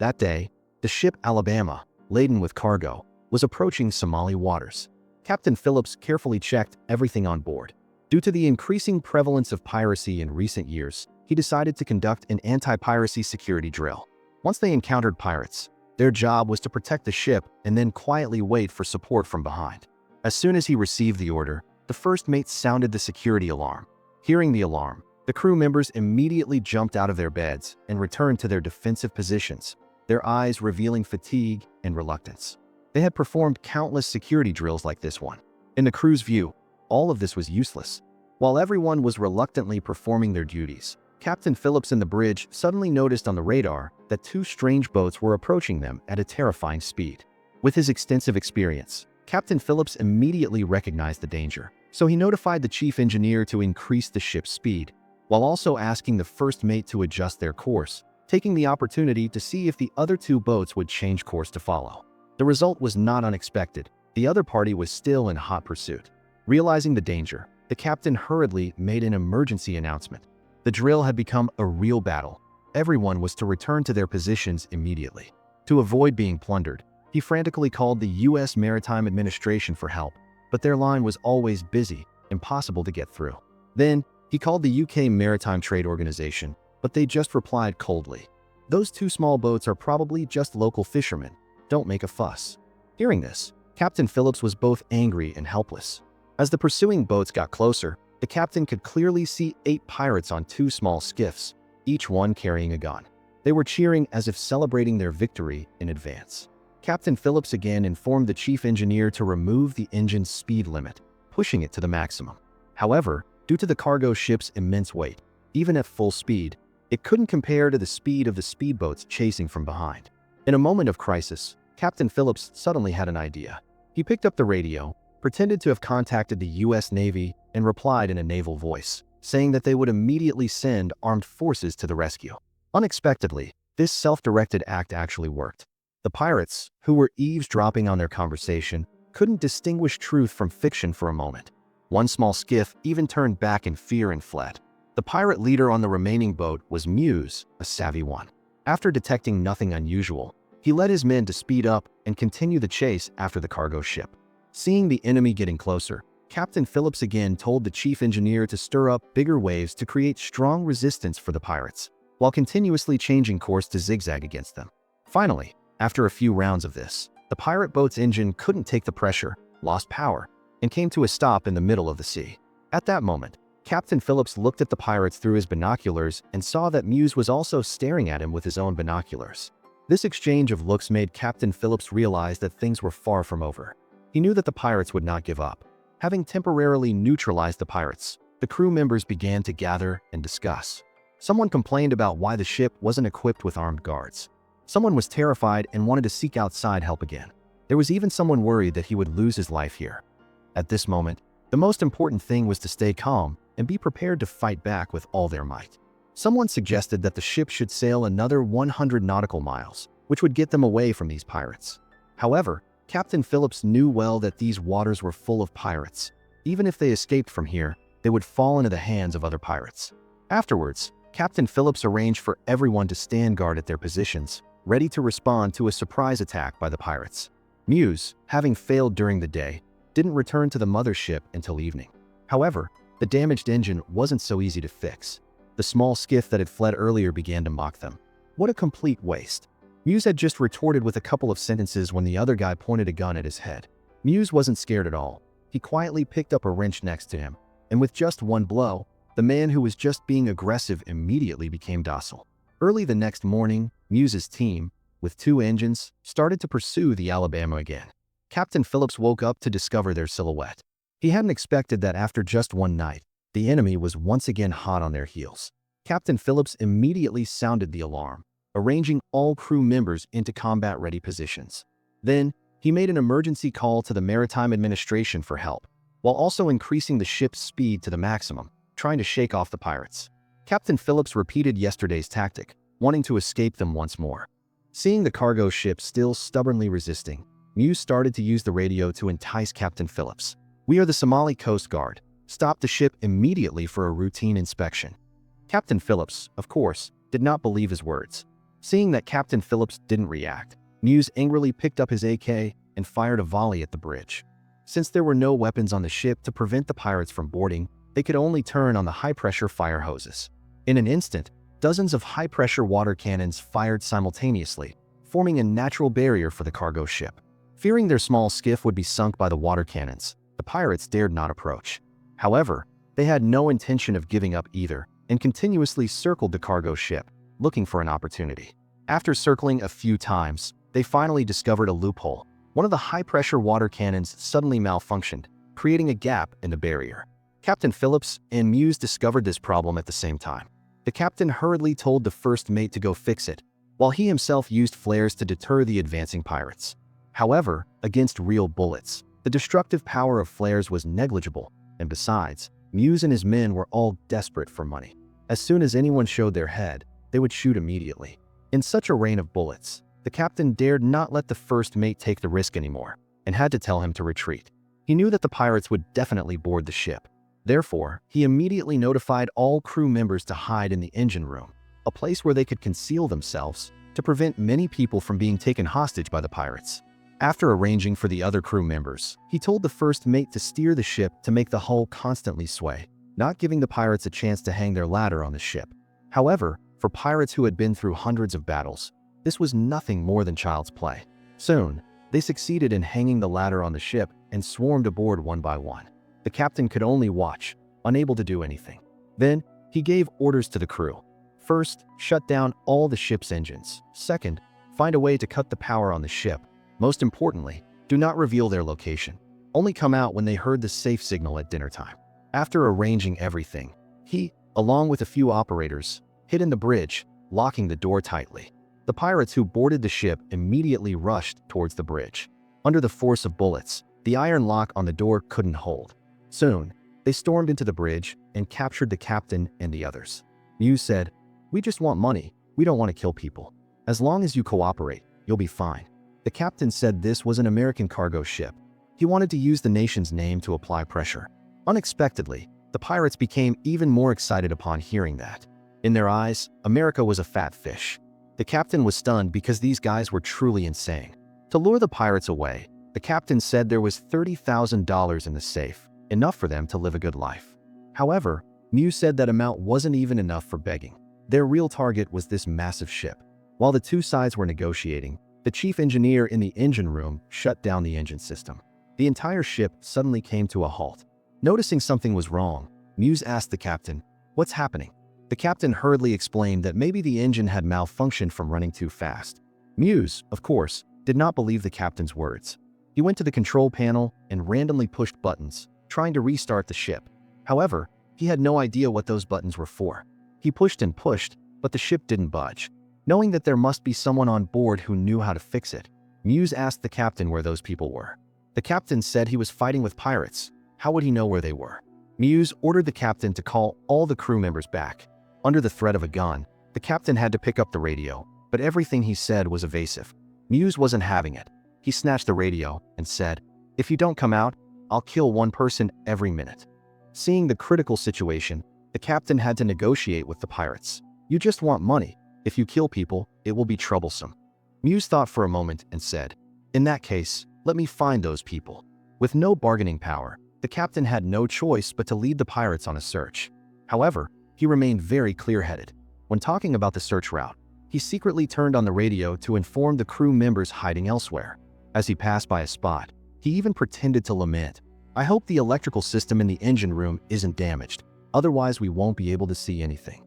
That day, the ship Alabama, laden with cargo, was approaching Somali waters. Captain Phillips carefully checked everything on board. Due to the increasing prevalence of piracy in recent years, he decided to conduct an anti-piracy security drill. Once they encountered pirates, their job was to protect the ship and then quietly wait for support from behind. As soon as he received the order, the first mate sounded the security alarm. Hearing the alarm, the crew members immediately jumped out of their beds and returned to their defensive positions, their eyes revealing fatigue and reluctance. They had performed countless security drills like this one. In the crew's view, all of this was useless. While everyone was reluctantly performing their duties, Captain Phillips in the bridge suddenly noticed on the radar that two strange boats were approaching them at a terrifying speed. With his extensive experience, Captain Phillips immediately recognized the danger, so he notified the chief engineer to increase the ship's speed, while also asking the first mate to adjust their course, taking the opportunity to see if the other two boats would change course to follow. The result was not unexpected. The other party was still in hot pursuit. Realizing the danger, the captain hurriedly made an emergency announcement. The drill had become a real battle. Everyone was to return to their positions immediately. To avoid being plundered, he frantically called the U.S. Maritime Administration for help, but their line was always busy, impossible to get through. Then, he called the UK Maritime Trade Organization, but they just replied coldly. "Those two small boats are probably just local fishermen. Don't make a fuss." Hearing this, Captain Phillips was both angry and helpless. As the pursuing boats got closer, the captain could clearly see 8 pirates on 2 small skiffs, each one carrying a gun. They were cheering as if celebrating their victory in advance. Captain Phillips again informed the chief engineer to remove the engine's speed limit, pushing it to the maximum. However, due to the cargo ship's immense weight, even at full speed, it couldn't compare to the speed of the speedboats chasing from behind. In a moment of crisis, Captain Phillips suddenly had an idea. He picked up the radio, pretended to have contacted the U.S. Navy, and replied in a naval voice, saying that they would immediately send armed forces to the rescue. Unexpectedly, this self-directed act actually worked. The pirates, who were eavesdropping on their conversation, couldn't distinguish truth from fiction for a moment. One small skiff even turned back in fear and fled. The pirate leader on the remaining boat was Muse, a savvy one. After detecting nothing unusual, he led his men to speed up and continue the chase after the cargo ship. Seeing the enemy getting closer, Captain Phillips again told the chief engineer to stir up bigger waves to create strong resistance for the pirates, while continuously changing course to zigzag against them. Finally, after a few rounds of this, the pirate boat's engine couldn't take the pressure, lost power, and came to a stop in the middle of the sea. At that moment, Captain Phillips looked at the pirates through his binoculars and saw that Muse was also staring at him with his own binoculars. This exchange of looks made Captain Phillips realize that things were far from over. He knew that the pirates would not give up. Having temporarily neutralized the pirates, the crew members began to gather and discuss. Someone complained about why the ship wasn't equipped with armed guards. Someone was terrified and wanted to seek outside help again. There was even someone worried that he would lose his life here. At this moment, the most important thing was to stay calm and be prepared to fight back with all their might. Someone suggested that the ship should sail another 100 nautical miles, which would get them away from these pirates. However, Captain Phillips knew well that these waters were full of pirates. Even if they escaped from here, they would fall into the hands of other pirates. Afterwards, Captain Phillips arranged for everyone to stand guard at their positions, ready to respond to a surprise attack by the pirates. Muse, having failed during the day, didn't return to the mothership until evening. However, the damaged engine wasn't so easy to fix. The small skiff that had fled earlier began to mock them. What a complete waste. Muse had just retorted with a couple of sentences when the other guy pointed a gun at his head. Muse wasn't scared at all. He quietly picked up a wrench next to him, and with just one blow, the man who was just being aggressive immediately became docile. Early the next morning, Muse's team, with 2 engines, started to pursue the Alabama again. Captain Phillips woke up to discover their silhouette. He hadn't expected that after just one night, the enemy was once again hot on their heels. Captain Phillips immediately sounded the alarm, arranging all crew members into combat-ready positions. Then, he made an emergency call to the Maritime Administration for help, while also increasing the ship's speed to the maximum, trying to shake off the pirates. Captain Phillips repeated yesterday's tactic, wanting to escape them once more. Seeing the cargo ship still stubbornly resisting, Muse started to use the radio to entice Captain Phillips. "We are the Somali Coast Guard. Stop the ship immediately for a routine inspection." Captain Phillips, of course, did not believe his words. Seeing that Captain Phillips didn't react, Muse angrily picked up his AK and fired a volley at the bridge. Since there were no weapons on the ship to prevent the pirates from boarding, they could only turn on the high-pressure fire hoses. In an instant, dozens of high-pressure water cannons fired simultaneously, forming a natural barrier for the cargo ship. Fearing their small skiff would be sunk by the water cannons, the pirates dared not approach. However, they had no intention of giving up either, and continuously circled the cargo ship, looking for an opportunity. After circling a few times, they finally discovered a loophole. One of the high-pressure water cannons suddenly malfunctioned, creating a gap in the barrier. Captain Phillips and Muse discovered this problem at the same time. The captain hurriedly told the first mate to go fix it, while he himself used flares to deter the advancing pirates. However, against real bullets, the destructive power of flares was negligible, and besides, Muse and his men were all desperate for money. As soon as anyone showed their head, they would shoot immediately. In such a rain of bullets, the captain dared not let the first mate take the risk anymore, and had to tell him to retreat. He knew that the pirates would definitely board the ship. Therefore, he immediately notified all crew members to hide in the engine room, a place where they could conceal themselves to prevent many people from being taken hostage by the pirates. After arranging for the other crew members, he told the first mate to steer the ship to make the hull constantly sway, not giving the pirates a chance to hang their ladder on the ship. However, for pirates who had been through hundreds of battles, this was nothing more than child's play. Soon, they succeeded in hanging the ladder on the ship and swarmed aboard one by one. The captain could only watch, unable to do anything. Then, he gave orders to the crew. First, shut down all the ship's engines. Second, find a way to cut the power on the ship. Most importantly, do not reveal their location. Only come out when they heard the safe signal at dinner time. After arranging everything, he, along with a few operators, hid in the bridge, locking the door tightly. The pirates who boarded the ship immediately rushed towards the bridge. Under the force of bullets, the iron lock on the door couldn't hold. Soon, they stormed into the bridge and captured the captain and the others. Muse said, "We just want money. We don't want to kill people. As long as you cooperate, you'll be fine." The captain said this was an American cargo ship. He wanted to use the nation's name to apply pressure. Unexpectedly, the pirates became even more excited upon hearing that. In their eyes, America was a fat fish. The captain was stunned because these guys were truly insane. To lure the pirates away, the captain said there was $30,000 in the safe, enough for them to live a good life. However, Muse said that amount wasn't even enough for begging. Their real target was this massive ship. While the two sides were negotiating, the chief engineer in the engine room shut down the engine system. The entire ship suddenly came to a halt. Noticing something was wrong, Muse asked the captain, "What's happening?" The captain hurriedly explained that maybe the engine had malfunctioned from running too fast. Muse, of course, did not believe the captain's words. He went to the control panel and randomly pushed buttons, trying to restart the ship. However, he had no idea what those buttons were for. He pushed and pushed, but the ship didn't budge. Knowing that there must be someone on board who knew how to fix it, Muse asked the captain where those people were. The captain said he was fighting with pirates. How would he know where they were? Muse ordered the captain to call all the crew members back. Under the threat of a gun, the captain had to pick up the radio, but everything he said was evasive. Muse wasn't having it. He snatched the radio and said, "If you don't come out, I'll kill one person every minute." Seeing the critical situation, the captain had to negotiate with the pirates. "You just want money. If you kill people, it will be troublesome." Muse thought for a moment and said, "In that case, let me find those people." With no bargaining power, the captain had no choice but to lead the pirates on a search. However, he remained very clear-headed. When talking about the search route, he secretly turned on the radio to inform the crew members hiding elsewhere. As he passed by a spot, he even pretended to lament, "I hope the electrical system in the engine room isn't damaged, otherwise we won't be able to see anything."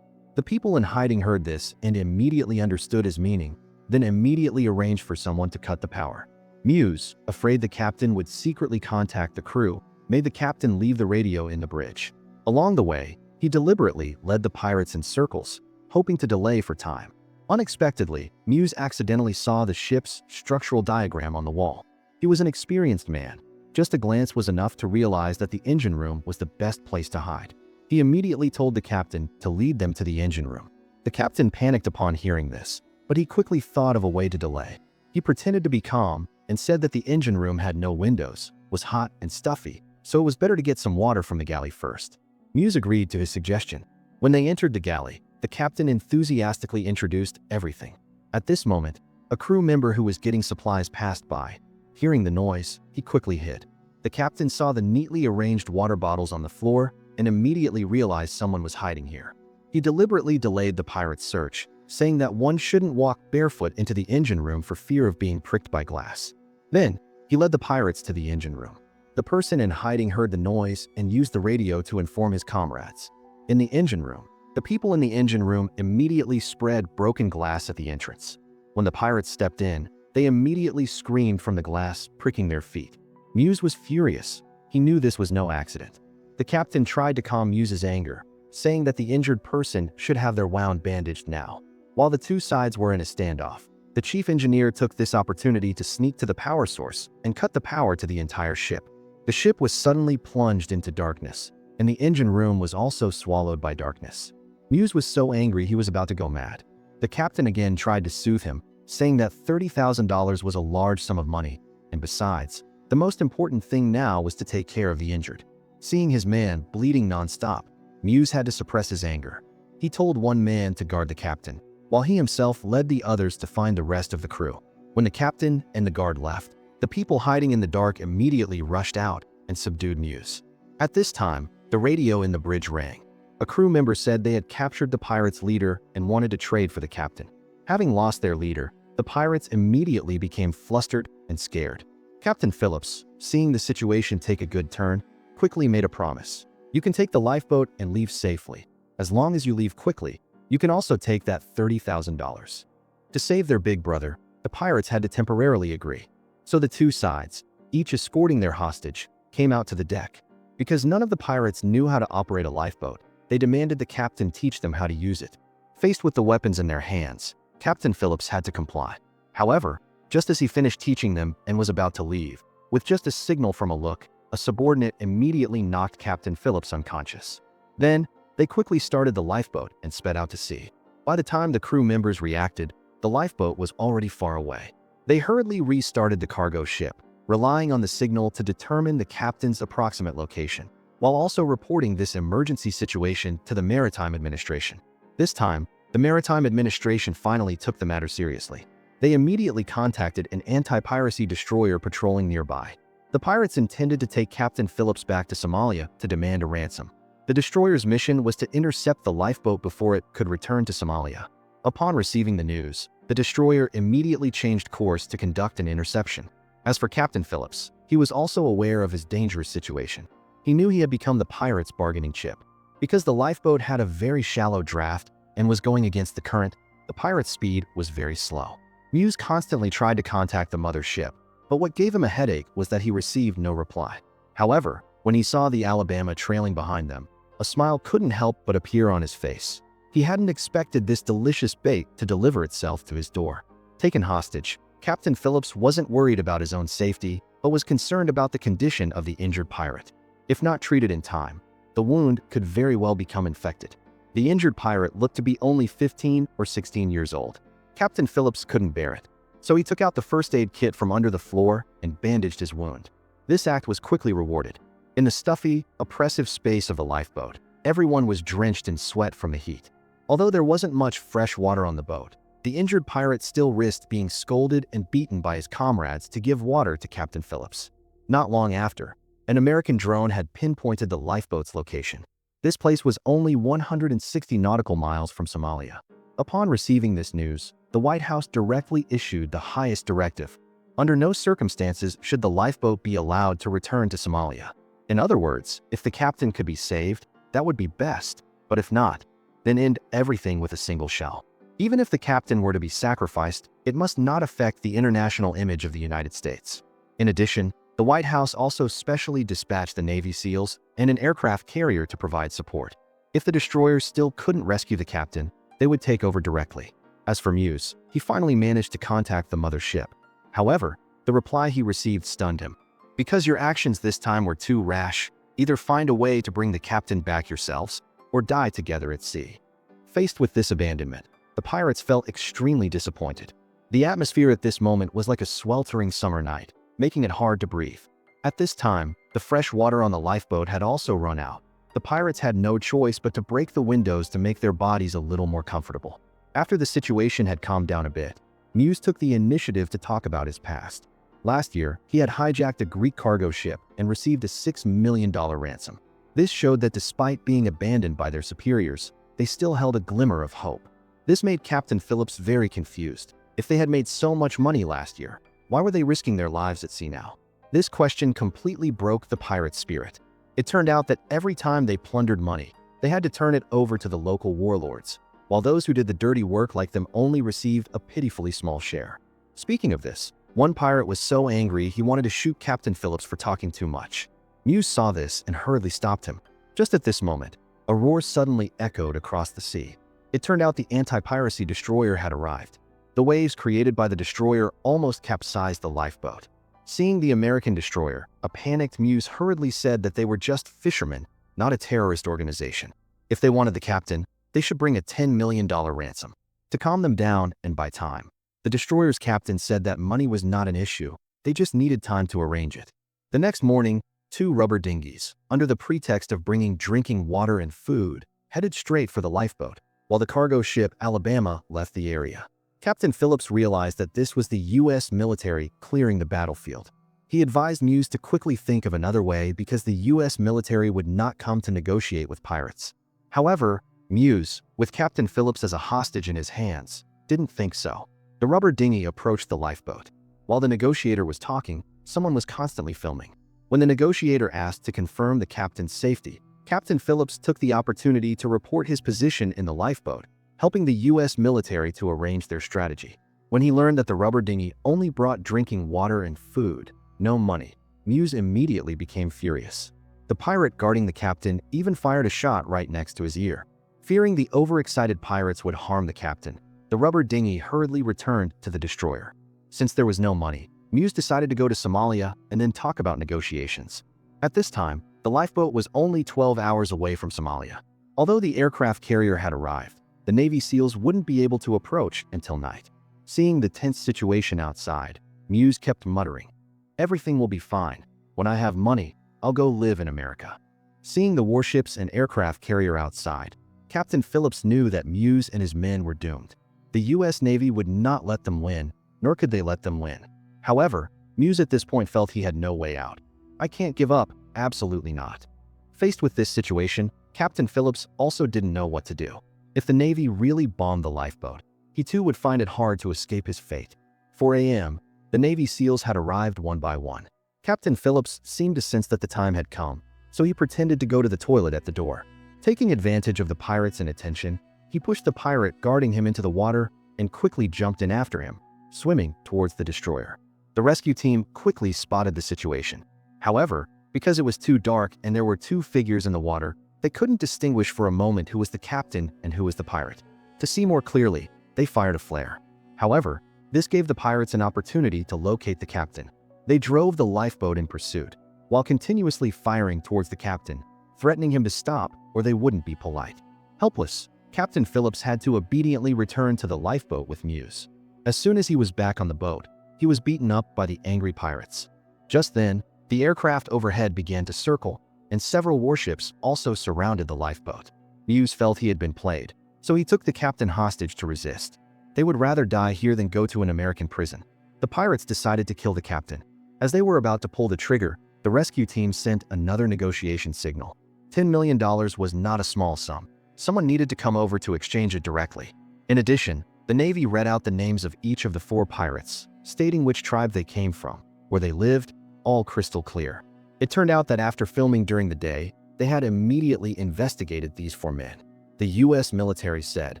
The people in hiding heard this and immediately understood his meaning, then immediately arranged for someone to cut the power. Muse, afraid the captain would secretly contact the crew, made the captain leave the radio in the bridge. Along the way, he deliberately led the pirates in circles, hoping to delay for time. Unexpectedly, Muse accidentally saw the ship's structural diagram on the wall. He was an experienced man. Just a glance was enough to realize that the engine room was the best place to hide. He immediately told the captain to lead them to the engine room. The captain panicked upon hearing this, but he quickly thought of a way to delay. He pretended to be calm and said that the engine room had no windows, was hot and stuffy, so it was better to get some water from the galley first. Muse agreed to his suggestion. When they entered the galley, the captain enthusiastically introduced everything. At this moment, a crew member who was getting supplies passed by. Hearing the noise, he quickly hid. The captain saw the neatly arranged water bottles on the floor and immediately realized someone was hiding here. He deliberately delayed the pirate's search, saying that one shouldn't walk barefoot into the engine room for fear of being pricked by glass. Then, he led the pirates to the engine room. The person in hiding heard the noise and used the radio to inform his comrades. In the engine room, the people in the engine room immediately spread broken glass at the entrance. When the pirates stepped in, they immediately screamed from the glass, pricking their feet. Muse was furious. He knew this was no accident. The captain tried to calm Muse's anger, saying that the injured person should have their wound bandaged now. While the two sides were in a standoff, the chief engineer took this opportunity to sneak to the power source and cut the power to the entire ship. The ship was suddenly plunged into darkness, and the engine room was also swallowed by darkness. Muse was so angry he was about to go mad. The captain again tried to soothe him, saying that $30,000 was a large sum of money, and besides, the most important thing now was to take care of the injured. Seeing his man bleeding non-stop, Muse had to suppress his anger. He told one man to guard the captain, while he himself led the others to find the rest of the crew. When the captain and the guard left, the people hiding in the dark immediately rushed out and subdued Muse. At this time, the radio in the bridge rang. A crew member said they had captured the pirates' leader and wanted to trade for the captain. Having lost their leader, the pirates immediately became flustered and scared. Captain Phillips, seeing the situation take a good turn, quickly made a promise. You can take the lifeboat and leave safely. As long as you leave quickly, you can also take that $30,000. To save their big brother, the pirates had to temporarily agree. So the two sides, each escorting their hostage, came out to the deck. Because none of the pirates knew how to operate a lifeboat, they demanded the captain teach them how to use it. Faced with the weapons in their hands, Captain Phillips had to comply. However, just as he finished teaching them and was about to leave, with just a signal from a look, a subordinate immediately knocked Captain Phillips unconscious. Then, they quickly started the lifeboat and sped out to sea. By the time the crew members reacted, the lifeboat was already far away. They hurriedly restarted the cargo ship, relying on the signal to determine the captain's approximate location, while also reporting this emergency situation to the Maritime Administration. This time, the Maritime Administration finally took the matter seriously. They immediately contacted an anti-piracy destroyer patrolling nearby. The pirates intended to take Captain Phillips back to Somalia to demand a ransom. The destroyer's mission was to intercept the lifeboat before it could return to Somalia. Upon receiving the news, the destroyer immediately changed course to conduct an interception. As for Captain Phillips, he was also aware of his dangerous situation. He knew he had become the pirates' bargaining chip. Because the lifeboat had a very shallow draft and was going against the current, the pirate's speed was very slow. Muse constantly tried to contact the mother ship, but what gave him a headache was that he received no reply. However, when he saw the Alabama trailing behind them, a smile couldn't help but appear on his face. He hadn't expected this delicious bait to deliver itself to his door. Taken hostage, Captain Phillips wasn't worried about his own safety, but was concerned about the condition of the injured pirate. If not treated in time, the wound could very well become infected. The injured pirate looked to be only 15 or 16 years old. Captain Phillips couldn't bear it, so he took out the first aid kit from under the floor and bandaged his wound. This act was quickly rewarded. In the stuffy, oppressive space of the lifeboat, everyone was drenched in sweat from the heat. Although there wasn't much fresh water on the boat, the injured pirate still risked being scolded and beaten by his comrades to give water to Captain Phillips. Not long after, an American drone had pinpointed the lifeboat's location. This place was only 160 nautical miles from Somalia. Upon receiving this news, the White House directly issued the highest directive. Under no circumstances should the lifeboat be allowed to return to Somalia. In other words, if the captain could be saved, that would be best, but if not, then end everything with a single shell. Even if the captain were to be sacrificed, it must not affect the international image of the United States. In addition, the White House also specially dispatched the Navy SEALs and an aircraft carrier to provide support. If the destroyers still couldn't rescue the captain, they would take over directly. As for Muse, he finally managed to contact the mother ship. However, the reply he received stunned him. Because your actions this time were too rash, either find a way to bring the captain back yourselves, or die together at sea. Faced with this abandonment, the pirates felt extremely disappointed. The atmosphere at this moment was like a sweltering summer night, making it hard to breathe. At this time, the fresh water on the lifeboat had also run out. The pirates had no choice but to break the windows to make their bodies a little more comfortable. After the situation had calmed down a bit, Muse took the initiative to talk about his past. Last year, he had hijacked a Greek cargo ship and received a $6 million ransom. This showed that despite being abandoned by their superiors, they still held a glimmer of hope. This made Captain Phillips very confused. If they had made so much money last year, why were they risking their lives at sea now? This question completely broke the pirate spirit. It turned out that every time they plundered money, they had to turn it over to the local warlords, while those who did the dirty work like them only received a pitifully small share. Speaking of this, one pirate was so angry he wanted to shoot Captain Phillips for talking too much. Muse saw this and hurriedly stopped him. Just at this moment, a roar suddenly echoed across the sea. It turned out the anti-piracy destroyer had arrived. The waves created by the destroyer almost capsized the lifeboat. Seeing the American destroyer, a panicked Muse hurriedly said that they were just fishermen, not a terrorist organization. If they wanted the captain, they should bring a $10 million ransom. To calm them down and buy time, the destroyer's captain said that money was not an issue, they just needed time to arrange it. The next morning, 2 rubber dinghies, under the pretext of bringing drinking water and food, headed straight for the lifeboat, while the cargo ship Alabama left the area. Captain Phillips realized that this was the U.S. military clearing the battlefield. He advised Muse to quickly think of another way because the U.S. military would not come to negotiate with pirates. However, Muse, with Captain Phillips as a hostage in his hands, didn't think so. The rubber dinghy approached the lifeboat. While the negotiator was talking, someone was constantly filming. When the negotiator asked to confirm the captain's safety, Captain Phillips took the opportunity to report his position in the lifeboat, helping the U.S. military to arrange their strategy. When he learned that the rubber dinghy only brought drinking water and food, no money, Muse immediately became furious. The pirate guarding the captain even fired a shot right next to his ear. Fearing the overexcited pirates would harm the captain, the rubber dinghy hurriedly returned to the destroyer. Since there was no money, Muse decided to go to Somalia and then talk about negotiations. At this time, the lifeboat was only 12 hours away from Somalia. Although the aircraft carrier had arrived, the Navy SEALs wouldn't be able to approach until night. Seeing the tense situation outside, Muse kept muttering, "Everything will be fine. When I have money, I'll go live in America." Seeing the warships and aircraft carrier outside, Captain Phillips knew that Muse and his men were doomed. The U.S. Navy would not let them win, nor could they let them win. However, Muse at this point felt he had no way out. "I can't give up, absolutely not." Faced with this situation, Captain Phillips also didn't know what to do. If the Navy really bombed the lifeboat, he too would find it hard to escape his fate. 4 a.m., the Navy SEALs had arrived one by one. Captain Phillips seemed to sense that the time had come, so he pretended to go to the toilet at the door. Taking advantage of the pirate's inattention, he pushed the pirate guarding him into the water and quickly jumped in after him, swimming towards the destroyer. The rescue team quickly spotted the situation. However, because it was too dark and there were 2 figures in the water, they couldn't distinguish for a moment who was the captain and who was the pirate. To see more clearly, they fired a flare. However, this gave the pirates an opportunity to locate the captain. They drove the lifeboat in pursuit, while continuously firing towards the captain, threatening him to stop or they wouldn't be polite. Helpless, Captain Phillips had to obediently return to the lifeboat with Muse. As soon as he was back on the boat, he was beaten up by the angry pirates. Just then, the aircraft overhead began to circle, and several warships also surrounded the lifeboat. Muse felt he had been played, so he took the captain hostage to resist. They would rather die here than go to an American prison. The pirates decided to kill the captain. As they were about to pull the trigger, the rescue team sent another negotiation signal. $10 million was not a small sum. Someone needed to come over to exchange it directly. In addition, the Navy read out the names of each of the 4 pirates, stating which tribe they came from, where they lived, all crystal clear. It turned out that after filming during the day, they had immediately investigated these 4 men. The U.S. military said,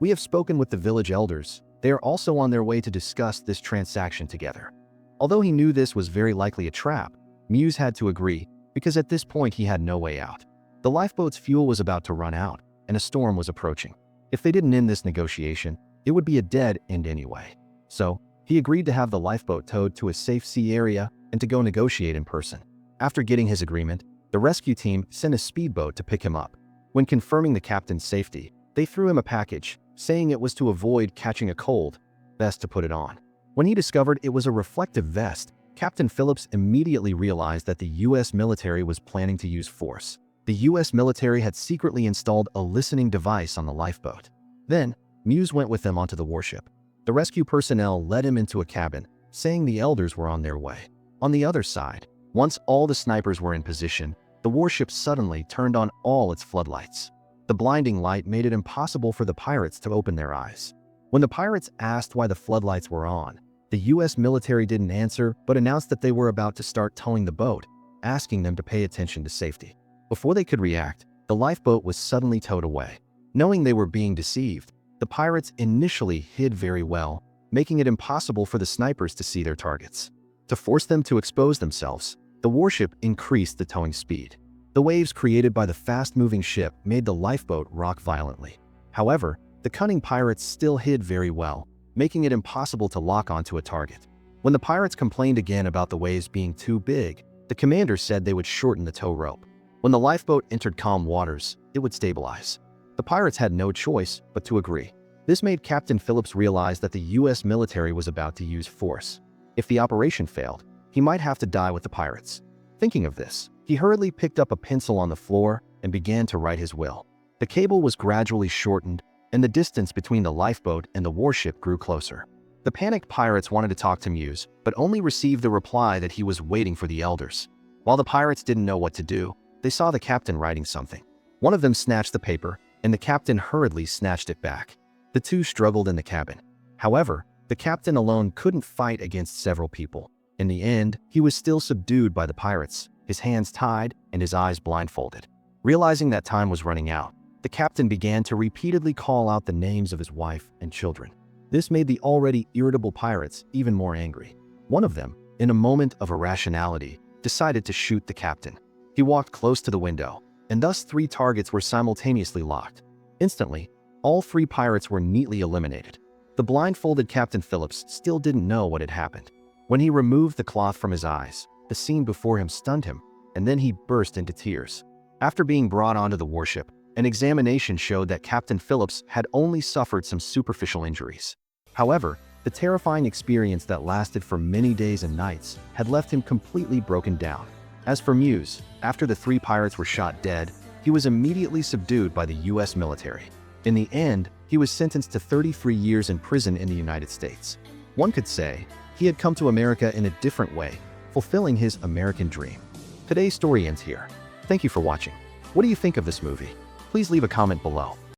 "We have spoken with the village elders. They are also on their way to discuss this transaction together." Although he knew this was very likely a trap, Muse had to agree, because at this point he had no way out. The lifeboat's fuel was about to run out, and a storm was approaching. If they didn't end this negotiation, it would be a dead end anyway. So, he agreed to have the lifeboat towed to a safe sea area and to go negotiate in person. After getting his agreement, the rescue team sent a speedboat to pick him up. When confirming the captain's safety, they threw him a package, saying it was to avoid catching a cold, best to put it on. When he discovered it was a reflective vest, Captain Phillips immediately realized that the U.S. military was planning to use force. The U.S. military had secretly installed a listening device on the lifeboat. Then, Muse went with them onto the warship. The rescue personnel led him into a cabin, saying the elders were on their way. On the other side, once all the snipers were in position, the warship suddenly turned on all its floodlights. The blinding light made it impossible for the pirates to open their eyes. When the pirates asked why the floodlights were on, the US military didn't answer but announced that they were about to start towing the boat, asking them to pay attention to safety. Before they could react, the lifeboat was suddenly towed away. Knowing they were being deceived, the pirates initially hid very well, making it impossible for the snipers to see their targets. To force them to expose themselves, the warship increased the towing speed. The waves created by the fast-moving ship made the lifeboat rock violently. However, the cunning pirates still hid very well, making it impossible to lock onto a target. When the pirates complained again about the waves being too big, the commander said they would shorten the tow rope. When the lifeboat entered calm waters, it would stabilize. The pirates had no choice but to agree. This made Captain Phillips realize that the US military was about to use force. If the operation failed, he might have to die with the pirates. Thinking of this, he hurriedly picked up a pencil on the floor and began to write his will. The cable was gradually shortened, and the distance between the lifeboat and the warship grew closer. The panicked pirates wanted to talk to Muse, but only received the reply that he was waiting for the elders. While the pirates didn't know what to do, they saw the captain writing something. One of them snatched the paper, and the captain hurriedly snatched it back. The two struggled in the cabin. However, the captain alone couldn't fight against several people. In the end, he was still subdued by the pirates, his hands tied and his eyes blindfolded. Realizing that time was running out, the captain began to repeatedly call out the names of his wife and children. This made the already irritable pirates even more angry. One of them, in a moment of irrationality, decided to shoot the captain. He walked close to the window, and thus 3 targets were simultaneously locked. Instantly, all 3 pirates were neatly eliminated. The blindfolded Captain Phillips still didn't know what had happened. When he removed the cloth from his eyes, the scene before him stunned him, and then he burst into tears. After being brought onto the warship, an examination showed that Captain Phillips had only suffered some superficial injuries. However, the terrifying experience that lasted for many days and nights had left him completely broken down. As for Muse, after the 3 pirates were shot dead, he was immediately subdued by the US military. In the end, he was sentenced to 33 years in prison in the United States. One could say he had come to America in a different way, fulfilling his American dream. Today's story ends here. Thank you for watching. What do you think of this movie? Please leave a comment below.